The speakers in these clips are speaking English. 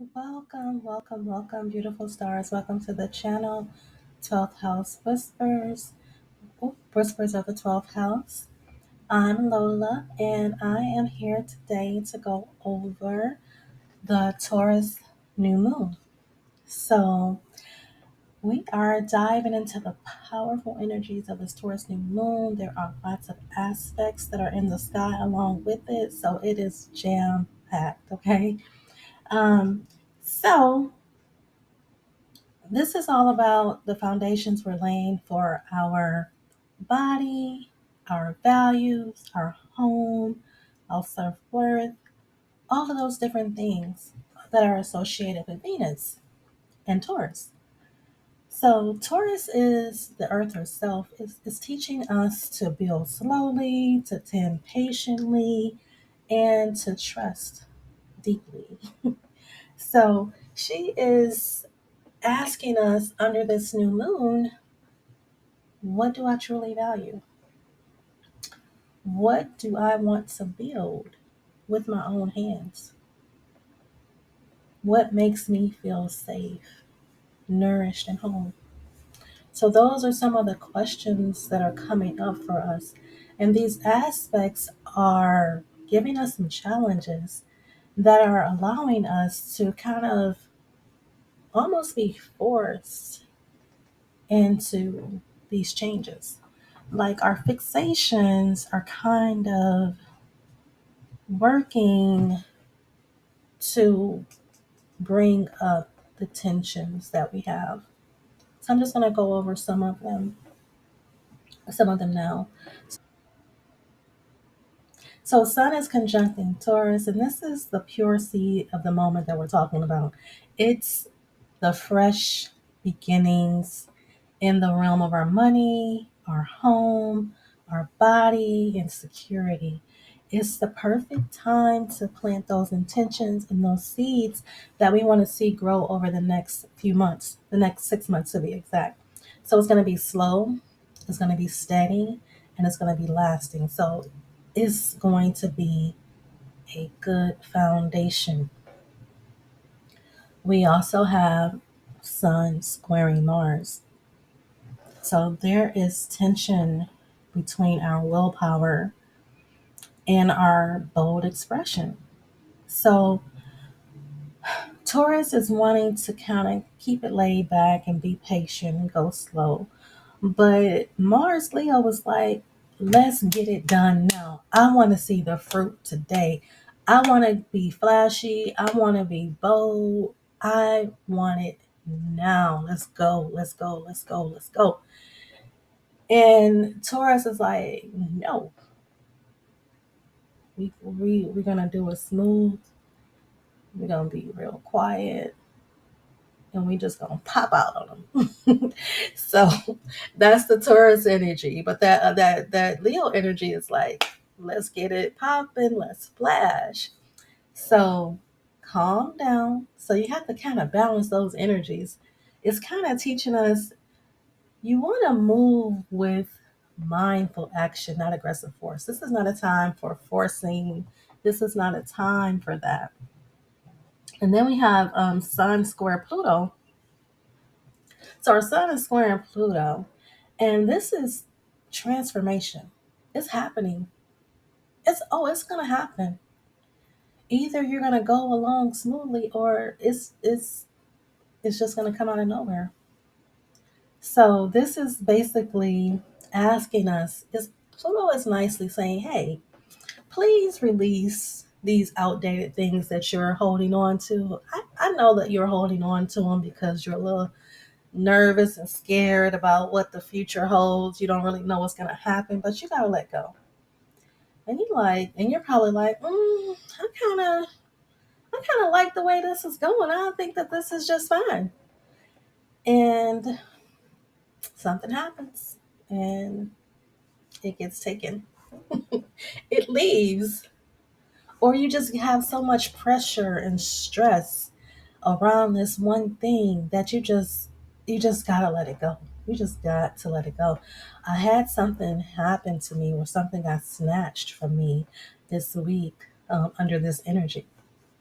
Welcome, welcome, welcome, beautiful stars. Welcome to the channel, 12th House Whispers. Whispers of the 12th House. I'm Lola, and I am here today to go over the Taurus New Moon. So, we are diving into the powerful energies of this Taurus New Moon. There are lots of aspects that are in the sky along with it, so it is jam packed, okay? Um, so, This is all about the foundations we're laying for our body, our values, our home, our self worth, all of those different things that are associated with Venus and Taurus. So, Taurus is the earth herself, is teaching us to build slowly, to tend patiently, and to trust deeply. So, she is asking us under this new moon, what do I truly value? What do I want to build with my own hands? What makes me feel safe, nourished, and whole? So, those are some of the questions that are coming up for us. And these aspects are giving us some challenges that are allowing us to kind of almost be forced into these changes. Like our fixations are kind of working to bring up the tensions that we have. So I'm just going to go over some of them now. So Sun is conjuncting Taurus, and this is the pure seed of the moment that we're talking about. It's the fresh beginnings in the realm of our money, our home, our body, and security. It's the perfect time to plant those intentions and those seeds that we want to see grow over the next few months, the next 6 months to be exact. So it's going to be slow, it's going to be steady, and it's going to be lasting. So it's going to be a good foundation. We also have Sun squaring Mars. So there is tension between our willpower and our bold expression. So Taurus is wanting to kind of keep it laid back and be patient and go slow. But Mars Leo was like, let's get it done now. I want to see the fruit today. I want to be flashy. I want to be bold. I want it now. Let's go. Let's go. Let's go. Let's go. And Taurus is like, no, we're going to do it smooth. We're going to be real quiet. And we just gonna pop out on them. So that's the Taurus energy. But that Leo energy is like, let's get it popping, let's splash. So calm down. So you have to kind of balance those energies. It's kind of teaching us you want to move with mindful action, not aggressive force. This is not a time for forcing. This is not a time for that. And then we have Sun square Pluto. So our sun is squaring Pluto, and this is transformation. It's happening. It's gonna happen. Either you're gonna go along smoothly, or it's just gonna come out of nowhere. So this is basically asking us. Is Pluto is nicely saying, "Hey, please release these outdated things that you're holding on to. I know that you're holding on to them because you're a little nervous and scared about what the future holds. You don't really know what's gonna happen, but you gotta let go. And you're probably like, I kind of like the way this is going. I think that this is just fine. And something happens, and it gets taken. It leaves, or you just have so much pressure and stress around this one thing that you just gotta let it go. You just got to let it go. I had something happen to me, or something got snatched from me this week under this energy.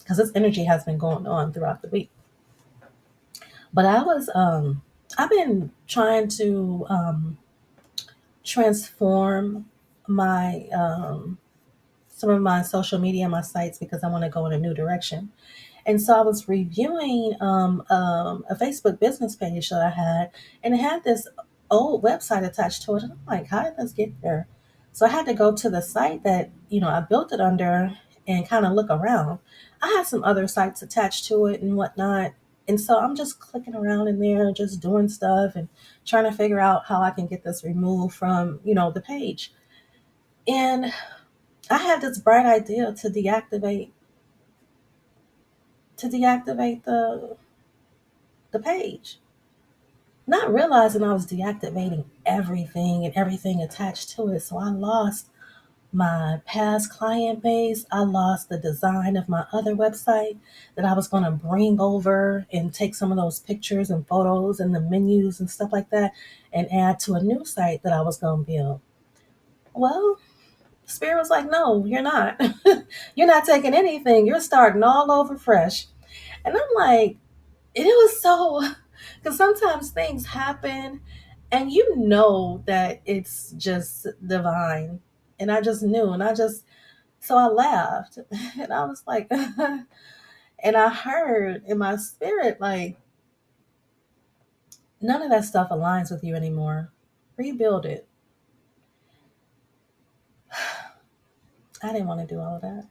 because this energy has been going on throughout the week. But I've been trying to transform my some of my social media, my sites, because I want to go in a new direction. And so I was reviewing a Facebook business page that I had, and it had this old website attached to it. And I'm like, how did this get there? So I had to go to the site that, I built it under and kind of look around. I had some other sites attached to it and whatnot. And so I'm just clicking around in there, just doing stuff and trying to figure out how I can get this removed from, the page. And I had this bright idea to deactivate the page, not realizing I was deactivating everything and everything attached to it. So I lost my past client base. I lost the design of my other website that I was going to bring over and take some of those pictures and photos and the menus and stuff like that and add to a new site that I was going to build. Well, Spirit was like, no, you're not. You're not taking anything. You're starting all over fresh. And I'm like, and it was so, because sometimes things happen and you know that it's just divine. And I just knew. So I laughed. And I was like, and I heard in my spirit, like, none of that stuff aligns with you anymore. Rebuild it. I didn't want to do all of that,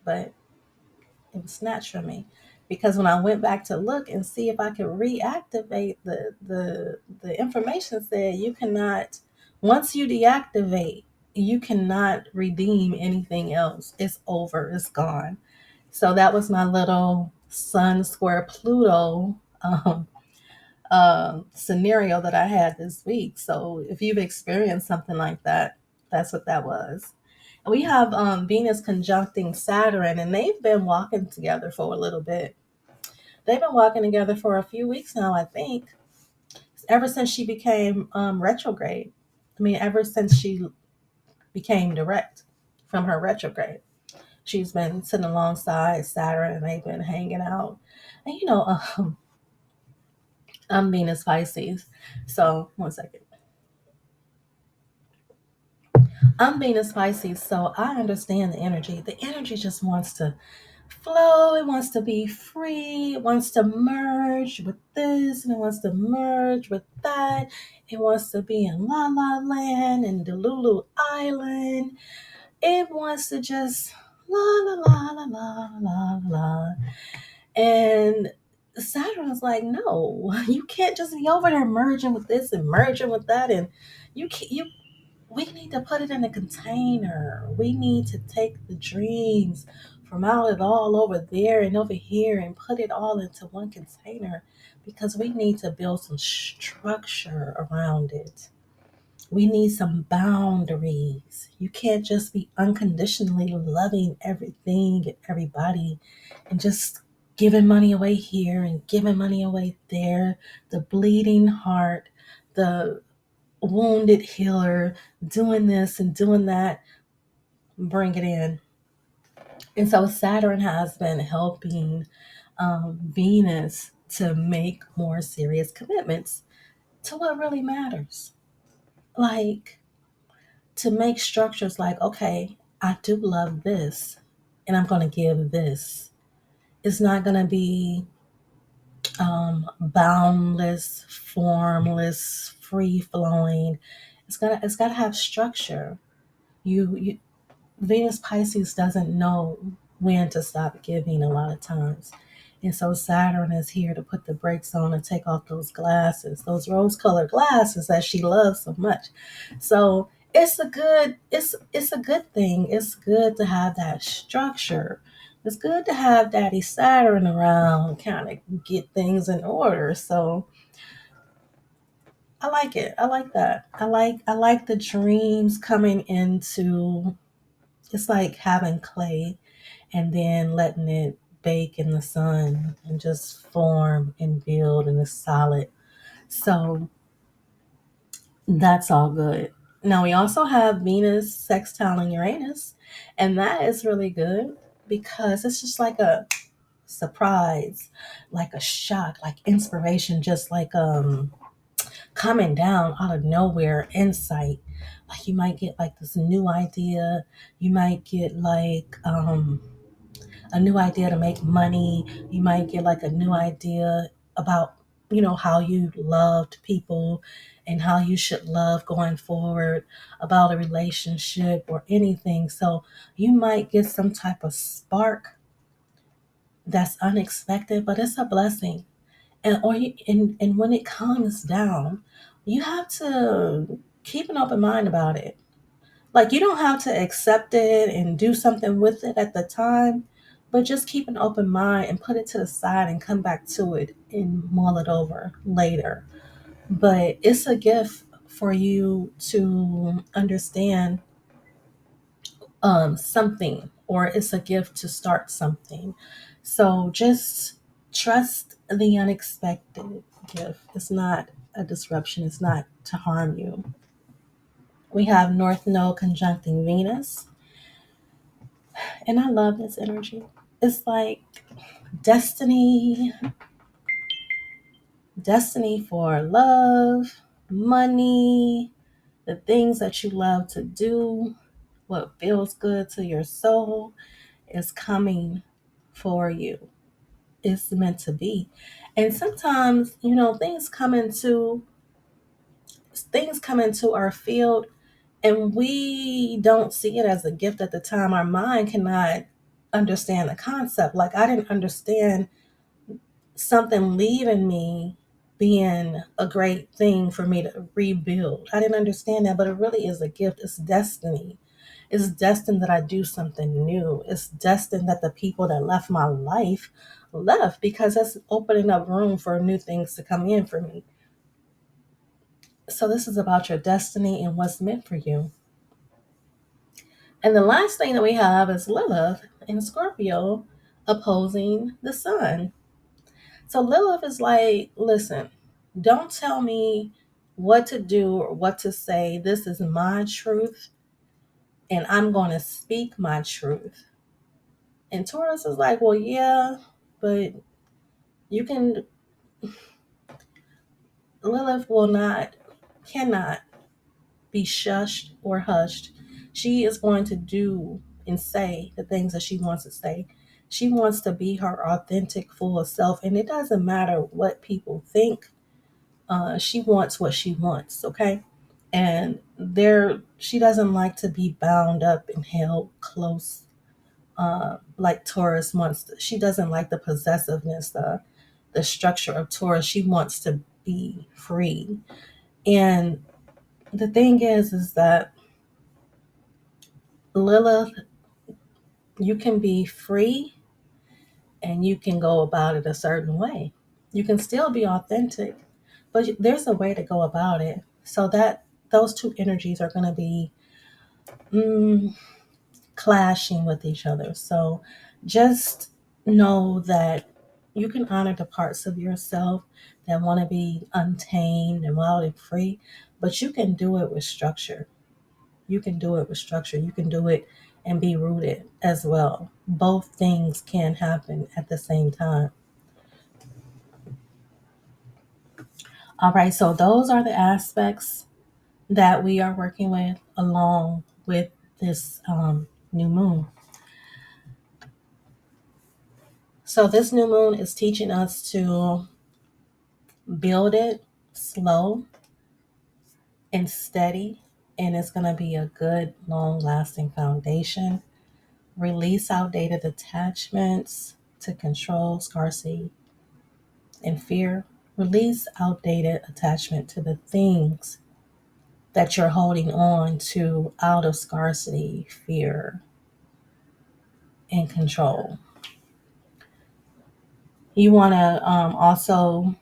but it was snatched from me, because when I went back to look and see if I could reactivate the information, said you cannot, once you deactivate, you cannot redeem anything else. It's over, it's gone. So that was my little Sun square Pluto scenario that I had this week. So if you've experienced something like that, that's what that was. We have Venus conjuncting Saturn, and they've been walking together for a little bit. They've been walking together for a few weeks now, I think, ever since she became retrograde. I mean, ever since she became direct from her retrograde. She's been sitting alongside Saturn, and they've been hanging out. And I'm Venus Pisces. So, one second. I'm Venus Pisces, so I understand the energy. The energy just wants to flow. It wants to be free. It wants to merge with this, and it wants to merge with that. It wants to be in La La Land and Delulu Island. It wants to just la la la la la la la. And Saturn is like, no, you can't just be over there merging with this and merging with that, and you can't, we need to put it in a container. We need to take the dreams from out it all over there and over here and put it all into one container, because we need to build some structure around it. We need some boundaries. You can't just be unconditionally loving everything and everybody and just giving money away here and giving money away there. The bleeding heart, the wounded healer, doing this and doing that, bring it in. And so Saturn has been helping Venus to make more serious commitments to what really matters. Like, to make structures like, okay, I do love this and I'm going to give this. It's not going to be boundless, formless, free flowing. It's got to have structure. You Venus Pisces doesn't know when to stop giving a lot of times. And so Saturn is here to put the brakes on and take off those glasses, those rose-colored glasses that she loves so much. So it's a good thing. It's good to have that structure. It's good to have Daddy Saturn around, kind of get things in order. So I like it. I like that. I like the dreams coming into. It's like having clay and then letting it bake in the sun and just form and build and it's solid. So that's all good. Now we also have Venus sextiling Uranus, and that is really good. because it's just like a surprise, like a shock, like inspiration, just like coming down out of nowhere, insight. Like you might get like this new idea. You might get like a new idea to make money. You might get like a new idea about, how you loved people and how you should love going forward, about a relationship or anything. So you might get some type of spark that's unexpected, but it's a blessing. And when it comes down, you have to keep an open mind about it. Like you don't have to accept it and do something with it at the time, but just keep an open mind and put it to the side and come back to it and mull it over later. But it's a gift for you to understand something, or it's a gift to start something. So just trust the unexpected gift. It's not a disruption, it's not to harm you. We have North Node conjuncting Venus, and I love this energy. It's like destiny, destiny for love, money, the things that you love to do, what feels good to your soul is coming for you. It's meant to be. And sometimes, things come into our field and we don't see it as a gift at the time. Our mind cannot understand the concept. Like I didn't understand something leaving me being a great thing for me to rebuild. I didn't understand that, but it really is a gift. It's destiny. It's destined that I do something new. It's destined that the people that left my life left, because that's opening up room for new things to come in for me. So this is about your destiny and what's meant for you. And the last thing that we have is Lilith in Scorpio opposing the sun. So Lilith is like, listen, don't tell me what to do or what to say. This is my truth, and I'm going to speak my truth. And Taurus is like, well, yeah, but you can, Lilith cannot be shushed or hushed. She is going to do and say the things that she wants to say. She wants to be her authentic, full self, and it doesn't matter what people think. She wants what she wants, okay? And she doesn't like to be bound up and held close, like Taurus wants to. She doesn't like the possessiveness, the structure of Taurus. She wants to be free. And the thing is that Lilith, you can be free and you can go about it a certain way. You can still be authentic, but there's a way to go about it. So that those two energies are going to be mm, clashing with each other. So just know that you can honor the parts of yourself that want to be untamed and wild and free, but you can do it with structure. You can do it with structure. You can do it and be rooted as well. Both things can happen at the same time. All right, so those are the aspects that we are working with along with this new moon. So, this new moon is teaching us to build it slow and steady, and it's going to be a good, long lasting foundation. Release outdated attachments to control, scarcity, and fear. Release outdated attachment to the things that you're holding on to out of scarcity, fear, and control. You want to also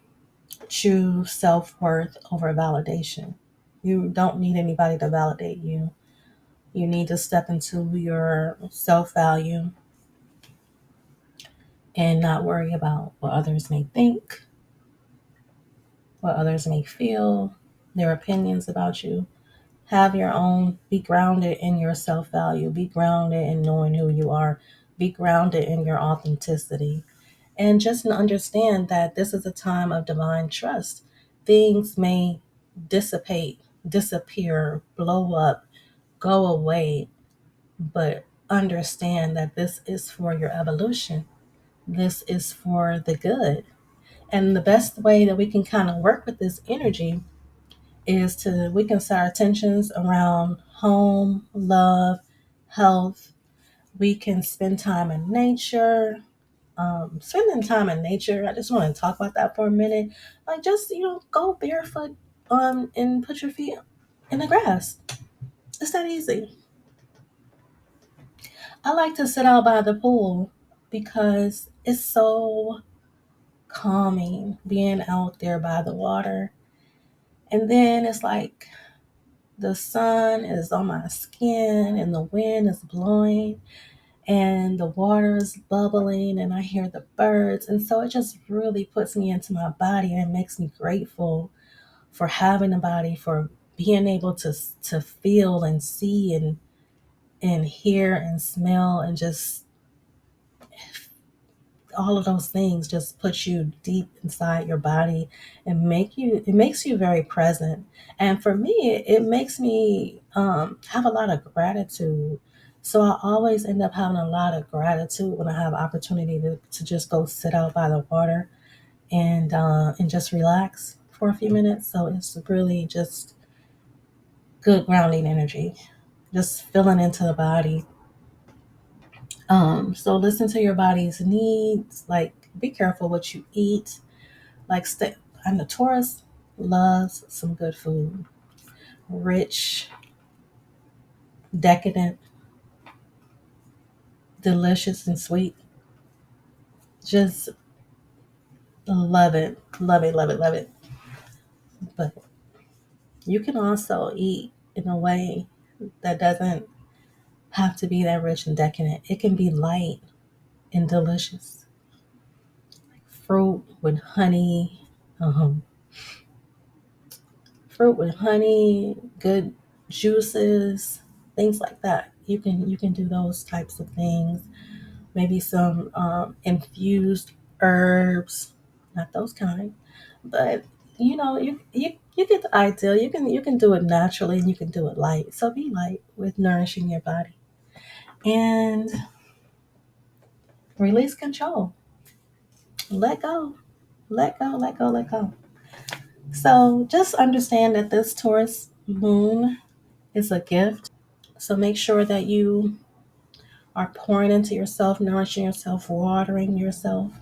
choose self worth over validation. You don't need anybody to validate you. You need to step into your self value and not worry about what others may think, what others may feel, their opinions about you. Have your own, be grounded in your self value, be grounded in knowing who you are. Be grounded in your authenticity. And just understand that this is a time of divine trust. Things may dissipate, disappear, blow up, go away, but understand that this is for your evolution. This is for the good. And the best way that we can kind of work with this energy is we can set our attentions around home, love, health. We can spend time in nature. Spending time in nature, I just want to talk about that for a minute. Like, just, go barefoot and put your feet in the grass. It's that easy. I like to sit out by the pool because it's so calming being out there by the water. And then it's like the sun is on my skin and the wind is blowing and the water is bubbling and I hear the birds. And so it just really puts me into my body and it makes me grateful for having a body, for being able to feel and see and hear and smell, and just all of those things just put you deep inside your body and it makes you very present. And for me, it makes me have a lot of gratitude. So I always end up having a lot of gratitude when I have opportunity to just go sit out by the water and just relax for a few minutes. So it's really just good grounding energy, just filling into the body. So listen to your body's needs. Like, be careful what you eat. Like, and the Taurus loves some good food, rich, decadent, delicious, and sweet. Just love it, love it, love it, love it. But you can also eat in a way that doesn't have to be that rich and decadent. It can be light and delicious. Fruit with honey, um, good juices, things like that. You can do those types of things. Maybe some infused herbs, not those kind, but you get the idea. You can do it naturally and you can do it light. So be light with nourishing your body and release control. Let go. Let go, let go, let go. So just understand that this Taurus moon is a gift. So make sure that you are pouring into yourself, nourishing yourself, watering yourself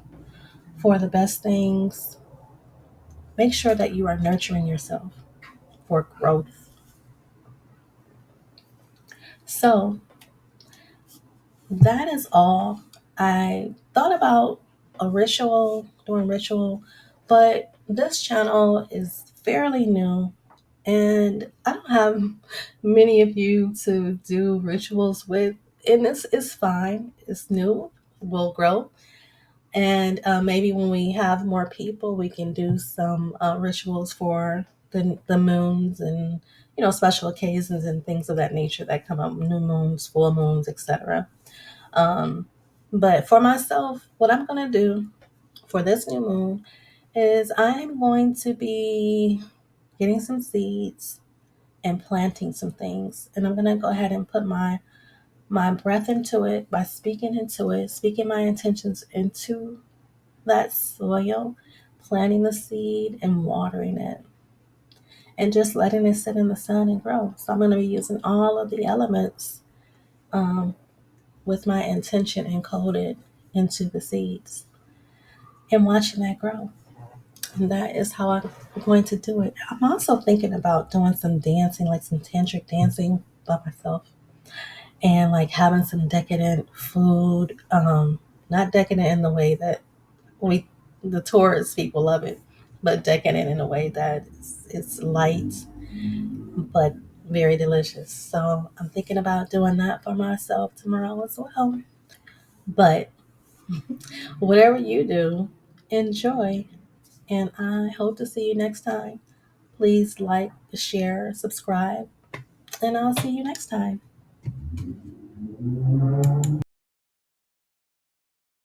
for the best things. Make sure that you are nurturing yourself for growth. So that is all. I thought about doing ritual, but this channel is fairly new and I don't have many of you to do rituals with. And this is fine. It's new. We'll grow. And maybe when we have more people, we can do some rituals for the moons and special occasions and things of that nature that come up, new moons, full moons, etc. Um, but for myself, what I'm going to do for this new moon is I'm going to be getting some seeds and planting some things, and I'm going to go ahead and put my breath into it by speaking into it, speaking my intentions into that soil, planting the seed and watering it, and just letting it sit in the sun and grow. So I'm going to be using all of the elements um, with my intention encoded into the seeds and watching that grow. And that is how I'm going to do it. I'm also thinking about doing some dancing, like some tantric dancing by myself, and like having some decadent food. Not decadent in the way that we the tourist people love it, but decadent in a way that it's light but very delicious. So I'm thinking about doing that for myself tomorrow as well. But whatever you do, enjoy, and I hope to see you next time. Please like, share, subscribe, and I'll see you next time.